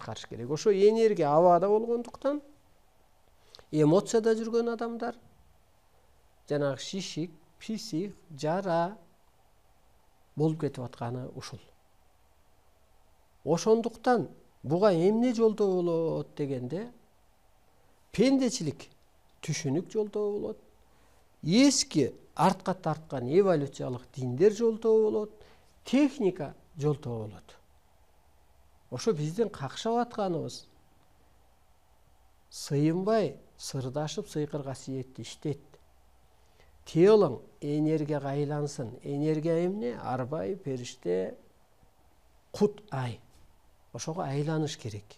аткарыш керек. Ошо энергия абада болгондуктан эмоцияда жүргөн адамдар жанагы шишик, писик, жара болуп кетип атканы ушул. Ошондуктан буга эмне жолдоо болот дегенде пендечилик түшүнүк жолдоо болот. Эски артка тарткан эволюциялык диндер жолдоо болот. Техника жолдоо болот. Ошо биздин какшап атканыбыз сыйынбай, сырдашып сыйкыр касиетти иштет. Телоң энергияга айлансын. Энергия эмне? Арбай, периште, кут, ай. Ошого айланыш керек.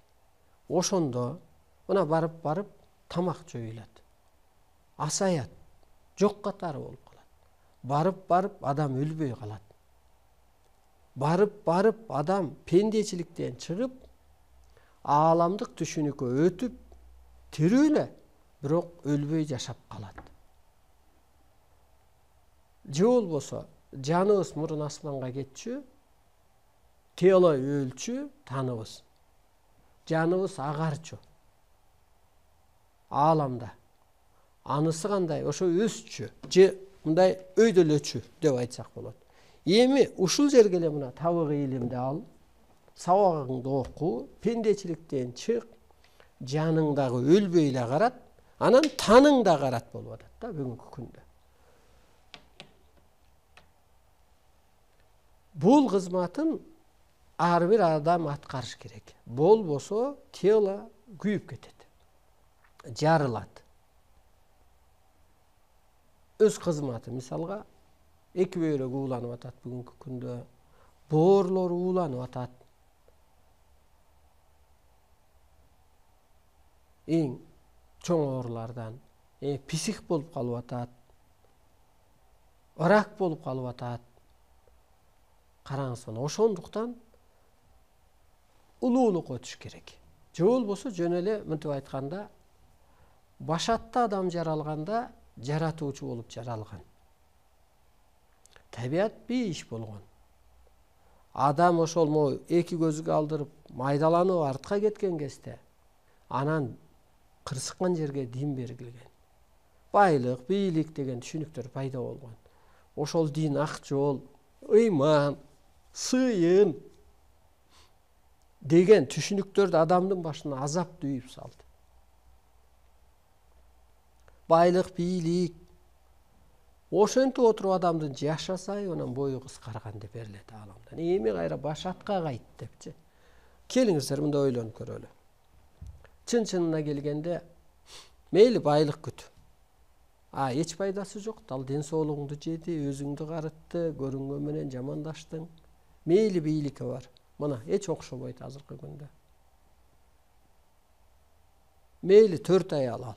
Ошондо мына барып тамак жоюлат. Асаят. Жок катары болуп калат. Барып адам өлбөй калат. Барып адам пендечиликтен чыгып, ааламдык түшүнүккө өтүп, тирүү эле, бирок өлбөй жашап калат. Же болбосо жаныбыз мурун асманга кетчү, тело өлчү, таныбыз. Жаныбыз агарчу. Ааламда. Анысы кандай? Ошо өсчү, же мындай өйдөлөчү деп айтсак болот. Эми ушул жерге эле мына табык илимди ал, сабагыңды оку, пендечиликтен чык, жаныңдагы өлбөй эле карат, анан таның да карат болуп атат да бүгүнкү күндө. Бул кызматын ар бир адам аткарыш керек. Болбосо тело күйүп кетет. Жарылат. Өз кызматы мисалга эки бөйрөк ууланып атат бүгүнкү күндө. Боорлор ууланып атат. Эң чоң оорулардан писих болуп калып атат. Рак болуп калып атат. Караңыз мына ошондуктан улуулукка өтүш керек. Же болбосо жөн эле мынтип айтканда башатта адам жаралганда жаратуучу болуп жаралган. Табият бейиш болгон. Адам ошол эки көзүгө алдырып майдаланып артка кеткен кезде анан кырсыккан жерге дин бергилген. Байлык, бийлик деген түшүнүктөр пайда болгон. Ошол дин ак жол, ыйман, сыйын деген түшүнүктөрдү адамдын башына азап дүйүп салды. Байлык, бийлик ошентип отуруп адамдын жашасай, анан бою кыскарган деп берилет ааламдан. Эми кайра башатка кайт депчи. Келиңиздер мындай ойлонуп көрөлү. Чын-чынына келгенде мейли байлык күт. Эч пайдасы жок. Ал ден соолугуңду жеди, өзүңдү карытты, көрүнгөн менен жамандаштың. Мейли бийликке бар. Мына эч окшобойт азыркы күндө. Мейли 4 аял ал.